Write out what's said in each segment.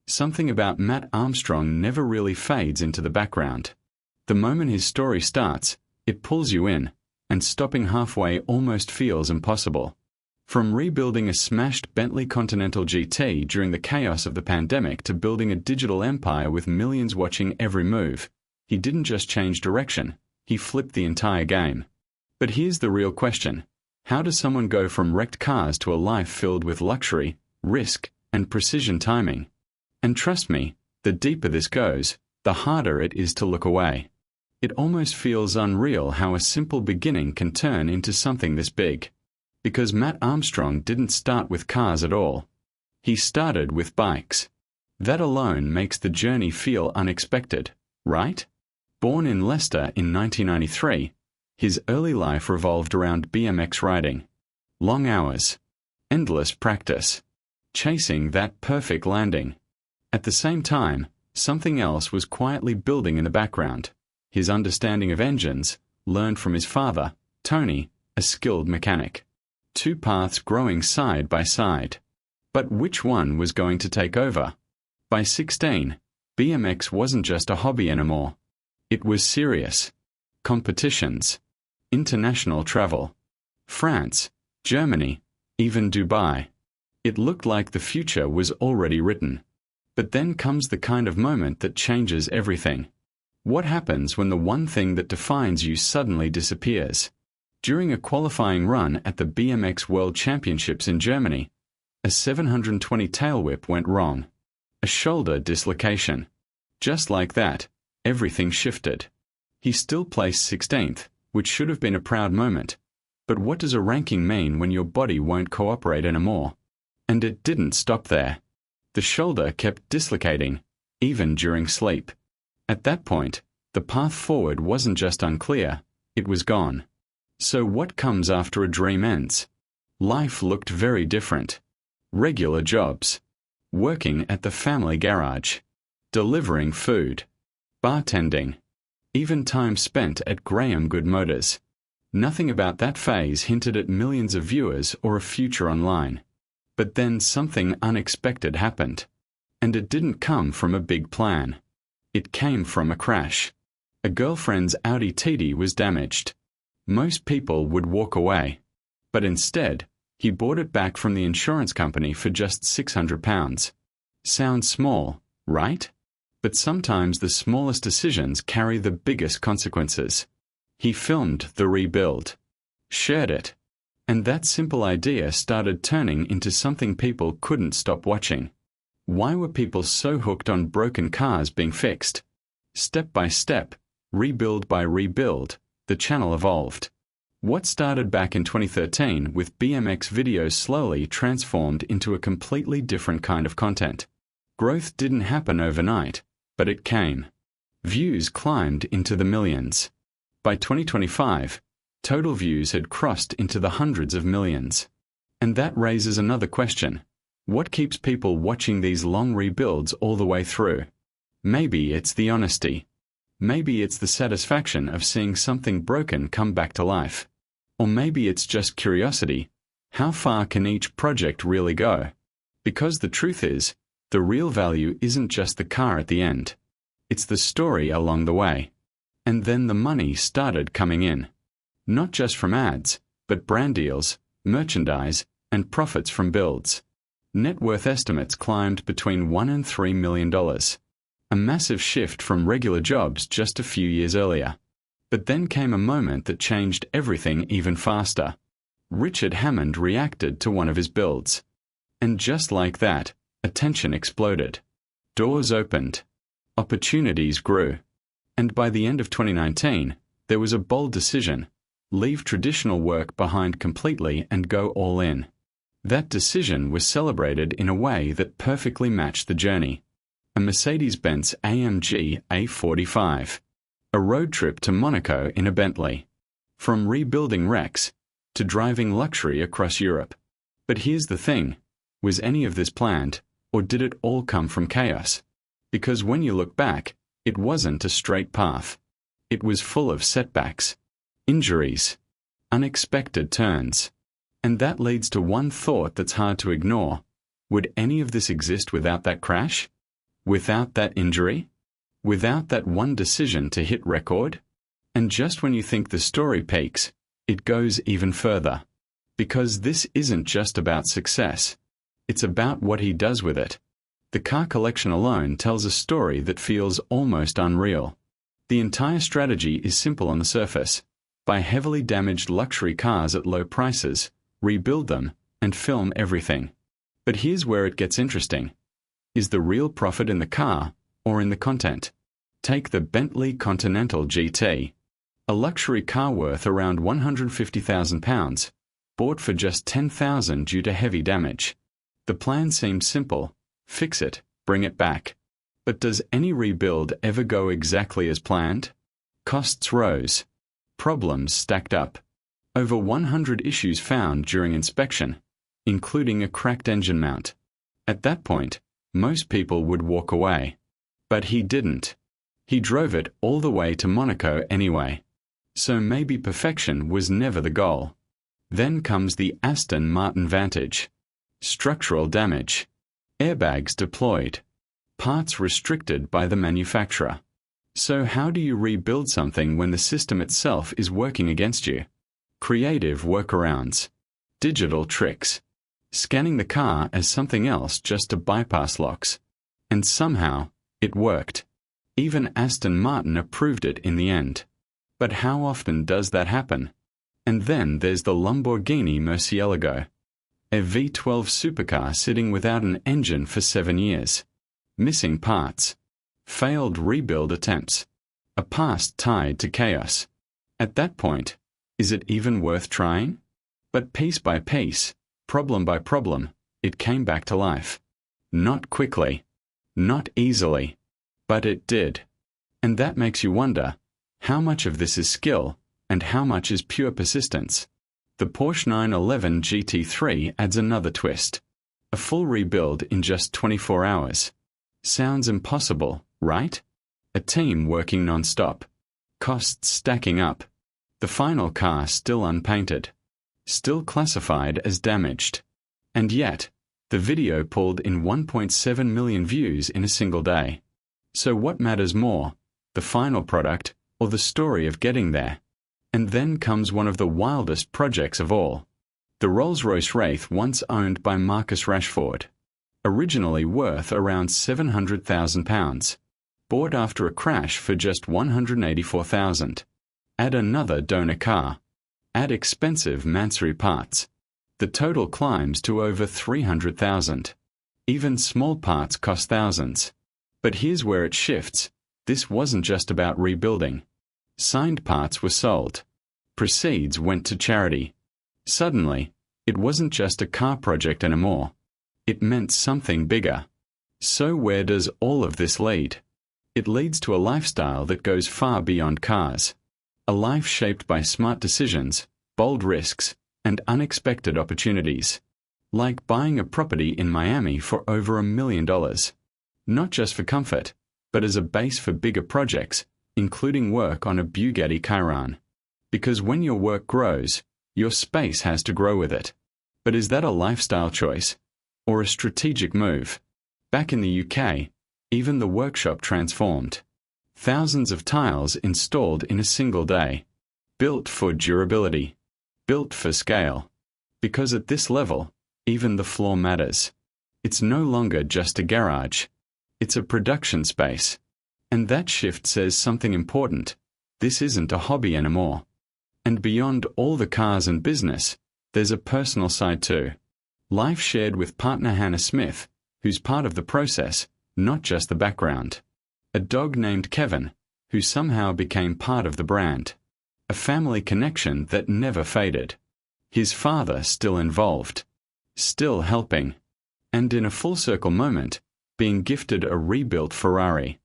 Something about Matt Armstrong never really fades into the background. The moment his story starts, it pulls you in, and stopping halfway almost feels impossible. From rebuilding a smashed Bentley Continental GT during the chaos of the pandemic to building a digital empire with millions watching every move, he didn't just change direction, he flipped the entire game. But here's the real question. How does someone go from wrecked cars to a life filled with luxury, risk, and precision timing? And trust me, the deeper this goes, the harder it is to look away. It almost feels unreal how a simple beginning can turn into something this big. Because Matt Armstrong didn't start with cars at all. He started with bikes. That alone makes the journey feel unexpected, right? Born in Leicester in 1993, his early life revolved around BMX riding. Long hours. Endless practice. Chasing that perfect landing. At the same time, something else was quietly building in the background. His understanding of engines, learned from his father, Tony, a skilled mechanic. Two paths growing side by side. But which one was going to take over? By 16, BMX wasn't just a hobby anymore. It was serious. Competitions. International travel. France, Germany, even Dubai. It looked like the future was already written. But then comes the kind of moment that changes everything. What happens when the one thing that defines you suddenly disappears? During a qualifying run at the BMX World Championships in Germany, a 720 tail whip went wrong. A shoulder dislocation. Just like that, everything shifted. He still placed 16th, which should have been a proud moment. But what does a ranking mean when your body won't cooperate anymore? And it didn't stop there. The shoulder kept dislocating, even during sleep. At that point, the path forward wasn't just unclear, it was gone. So what comes after a dream ends? Life looked very different. Regular jobs. Working at the family garage. Delivering food. Bartending. Even time spent at Graham Good Motors. Nothing about that phase hinted at millions of viewers or a future online. But then something unexpected happened. And it didn't come from a big plan. It came from a crash. A girlfriend's Audi TT was damaged. Most people would walk away. But instead, he bought it back from the insurance company for just £600. Sounds small, right? But sometimes the smallest decisions carry the biggest consequences. He filmed the rebuild. Shared it. And that simple idea started turning into something people couldn't stop watching. Why were people so hooked on broken cars being fixed? Step by step, rebuild by rebuild, the channel evolved. What started back in 2013 with BMX videos slowly transformed into a completely different kind of content. Growth didn't happen overnight, but it came. Views climbed into the millions. By 2025, total views had crossed into the hundreds of millions. And that raises another question. What keeps people watching these long rebuilds all the way through? Maybe it's the honesty. Maybe it's the satisfaction of seeing something broken come back to life. Or maybe it's just curiosity. How far can each project really go? Because the truth is, the real value isn't just the car at the end. It's the story along the way. And then the money started coming in. Not just from ads, but brand deals, merchandise, and profits from builds. Net worth estimates climbed between $1 and $3 million. A massive shift from regular jobs just a few years earlier. But then came a moment that changed everything even faster. Richard Hammond reacted to one of his builds. And just like that, attention exploded. Doors opened. Opportunities grew. And by the end of 2019, there was a bold decision. Leave traditional work behind completely and go all in. That decision was celebrated in a way that perfectly matched the journey. A Mercedes-Benz AMG A45. A road trip to Monaco in a Bentley. From rebuilding wrecks to driving luxury across Europe. But here's the thing. Was any of this planned, or did it all come from chaos? Because when you look back, it wasn't a straight path. It was full of setbacks. Injuries. Unexpected turns. And that leads to one thought that's hard to ignore. Would any of this exist without that crash? Without that injury? Without that one decision to hit record? And just when you think the story peaks, it goes even further. Because this isn't just about success. It's about what he does with it. The car collection alone tells a story that feels almost unreal. The entire strategy is simple on the surface. Buy heavily damaged luxury cars at low prices, rebuild them, and film everything. But here's where it gets interesting. Is the real profit in the car or in the content? Take the Bentley Continental GT. A luxury car worth around £150,000, bought for just $10,000 due to heavy damage. The plan seemed simple. Fix it, bring it back. But does any rebuild ever go exactly as planned? Costs rose. Problems stacked up. Over 100 issues found during inspection, including a cracked engine mount. At that point, most people would walk away. But he didn't. He drove it all the way to Monaco anyway. So maybe perfection was never the goal. Then comes the Aston Martin Vantage. Structural damage. Airbags deployed. Parts restricted by the manufacturer. So how do you rebuild something when the system itself is working against you? Creative workarounds. Digital tricks. Scanning the car as something else just to bypass locks. And somehow, it worked. Even Aston Martin approved it in the end. But how often does that happen? And then there's the Lamborghini Murcielago. A V12 supercar sitting without an engine for 7 years. Missing parts. Failed rebuild attempts. A past tied to chaos. At that point, is it even worth trying? But piece by piece, problem by problem, it came back to life. Not quickly. Not easily. But it did. And that makes you wonder, how much of this is skill, and how much is pure persistence? The Porsche 911 GT3 adds another twist. A full rebuild in just 24 hours. Sounds impossible, right? A team working non-stop. Costs stacking up. The final car still unpainted. Still classified as damaged. And yet, the video pulled in 1.7 million views in a single day. So what matters more, the final product or the story of getting there? And then comes one of the wildest projects of all. The Rolls-Royce Wraith, once owned by Marcus Rashford. Originally worth around £700,000. Bought after a crash for just $184,000. Add another donor car. Add expensive Mansory parts. The total climbs to over $300,000. Even small parts cost thousands. But here's where it shifts. This wasn't just about rebuilding. Signed parts were sold. Proceeds went to charity. Suddenly, it wasn't just a car project anymore. It meant something bigger. So where does all of this lead? It leads to a lifestyle that goes far beyond cars. A life shaped by smart decisions, bold risks, and unexpected opportunities. Like buying a property in Miami for over $1 million. Not just for comfort, but as a base for bigger projects, including work on a Bugatti Chiron. Because when your work grows, your space has to grow with it. But is that a lifestyle choice? Or a strategic move? Back in the UK, even the workshop transformed. Thousands of tiles installed in a single day. Built for durability. Built for scale. Because at this level, even the floor matters. It's no longer just a garage. It's a production space. And that shift says something important. This isn't a hobby anymore. And beyond all the cars and business, there's a personal side too. Life shared with partner Hannah Smith, who's part of the process, not just the background. A dog named Kevin, who somehow became part of the brand. A family connection that never faded. His father still involved. Still helping. And in a full circle moment, being gifted a rebuilt Ferrari.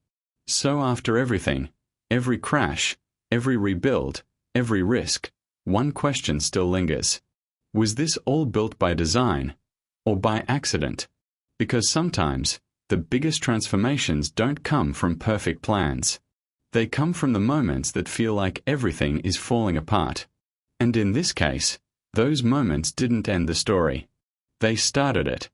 So after everything, every crash, every rebuild, every risk, one question still lingers. Was this all built by design, or by accident? Because sometimes, the biggest transformations don't come from perfect plans. They come from the moments that feel like everything is falling apart. And in this case, those moments didn't end the story. They started it.